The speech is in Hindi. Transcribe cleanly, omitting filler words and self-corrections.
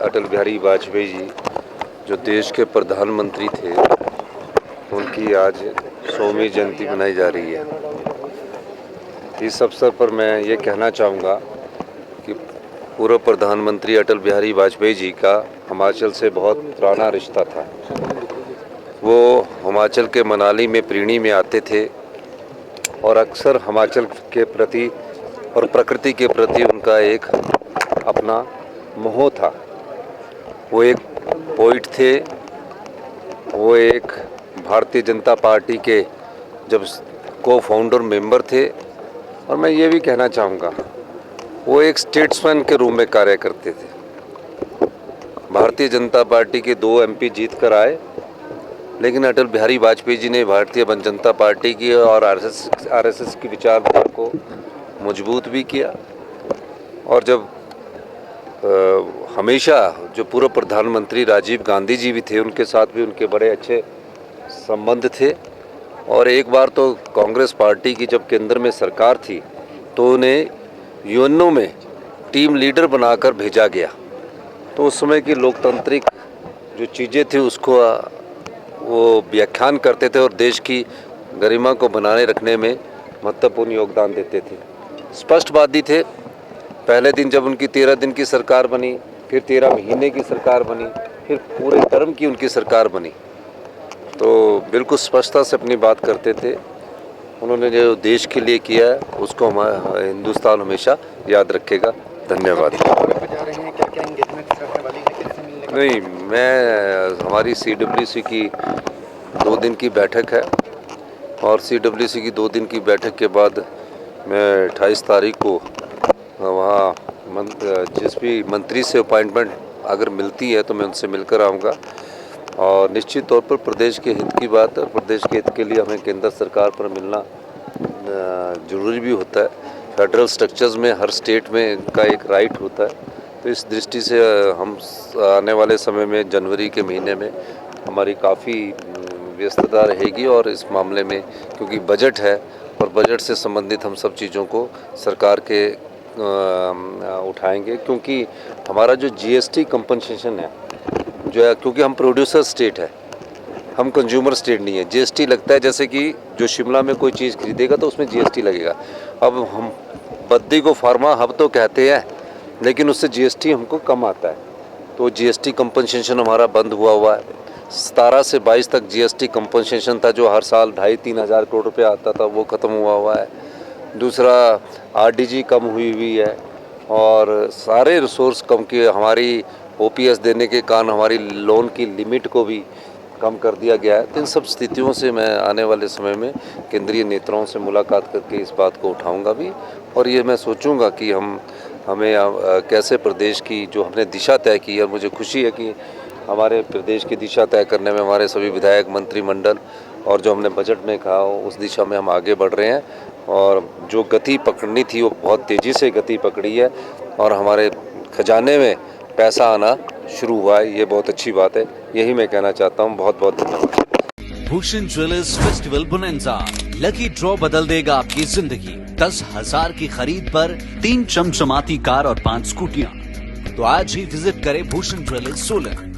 अटल बिहारी वाजपेयी जी जो देश के प्रधानमंत्री थे, उनकी आज 100वीं जयंती मनाई जा रही है। इस अवसर पर मैं ये कहना चाहूँगा कि पूर्व प्रधानमंत्री अटल बिहारी वाजपेयी जी का हिमाचल से बहुत पुराना रिश्ता था। वो हिमाचल के मनाली में प्रीणी में आते थे और अक्सर हिमाचल के प्रति और प्रकृति के प्रति उनका एक अपना मोह था। वो एक पोइट थे, वो एक भारतीय जनता पार्टी के जब को फाउंडर मेंबर थे, और मैं ये भी कहना चाहूँगा वो एक स्टेट्समैन के रूप में कार्य करते थे। भारतीय जनता पार्टी के 2 MP जीत कर आए, लेकिन अटल बिहारी वाजपेयी जी ने भारतीय जनता पार्टी की और RSS की विचारधारा को मजबूत भी किया। और जब हमेशा जो पूर्व प्रधानमंत्री राजीव गांधी जी भी थे, उनके साथ भी उनके बड़े अच्छे संबंध थे। और एक बार तो कांग्रेस पार्टी की जब केंद्र में सरकार थी तो उन्हें यूएनओ में टीम लीडर बनाकर भेजा गया। तो उस समय की लोकतांत्रिक जो चीज़ें थी उसको वो व्याख्यान करते थे और देश की गरिमा को बनाए रखने में महत्वपूर्ण योगदान देते थे। स्पष्टवादी थे। पहले दिन जब उनकी 13 दिन की सरकार बनी, फिर 13 महीने की सरकार बनी, फिर पूरे टर्म की उनकी सरकार बनी, तो बिल्कुल स्पष्टता से अपनी बात करते थे। उन्होंने जो देश के लिए किया है उसको हमारा हिंदुस्तान हमेशा याद रखेगा। धन्यवाद। नहीं, मैं हमारी CWC की 2 दिन की बैठक है और CWC की 2 दिन की बैठक के बाद मैं 28 तारीख को वहाँ जिस भी मंत्री से अपॉइंटमेंट अगर मिलती है तो मैं उनसे मिलकर आऊँगा। और निश्चित तौर पर प्रदेश के हित की बात है और प्रदेश के हित के लिए हमें केंद्र सरकार पर मिलना ज़रूरी भी होता है। फेडरल स्ट्रक्चर्स में हर स्टेट में का एक राइट होता है। तो इस दृष्टि से हम आने वाले समय में जनवरी के महीने में हमारी काफ़ी व्यस्तता रहेगी और इस मामले में क्योंकि बजट है और बजट से संबंधित हम सब चीज़ों को सरकार के उठाएंगे। क्योंकि हमारा जो GST कंपनसेशन है जो है, क्योंकि हम प्रोड्यूसर स्टेट है, हम कंज्यूमर स्टेट नहीं है। GST लगता है, जैसे कि जो शिमला में कोई चीज़ खरीदेगा तो उसमें GST लगेगा। अब हम बद्दी को फार्मा हब तो कहते हैं, लेकिन उससे GST हमको कम आता है। तो GST कंपनसेशन हमारा बंद हुआ है। 17 से 22 तक GST कंपनसेशन था जो हर साल 2,500-3 हज़ार करोड़ रुपये आता था, वो ख़त्म हुआ है। दूसरा RDG कम हुई है और सारे रिसोर्स कम किए। हमारी OPS देने के कारण हमारी लोन की लिमिट को भी कम कर दिया गया है। तो इन सब स्थितियों से मैं आने वाले समय में केंद्रीय नेताओं से मुलाकात करके इस बात को उठाऊंगा भी, और ये मैं सोचूंगा कि हमें कैसे प्रदेश की जो हमने दिशा तय की है। और मुझे खुशी है कि हमारे प्रदेश की दिशा तय करने में हमारे सभी विधायक, मंत्रिमंडल और जो हमने बजट में कहा उस दिशा में हम आगे बढ़ रहे हैं। और जो गति पकड़नी थी वो बहुत तेज़ी से गति पकड़ी है और हमारे खजाने में पैसा आना शुरू हुआ है। ये बहुत अच्छी बात है। यही मैं कहना चाहता हूँ। बहुत बहुत धन्यवाद। Bhushan jewellers festival bonanza, lucky draw बदल देगा आपकी जिंदगी। 10,000 की खरीद पर 3 चमचमाती कार और 5 स्कूटियां। तो आज ही विजिट करें भूषण ज्वेलर्स सोलन।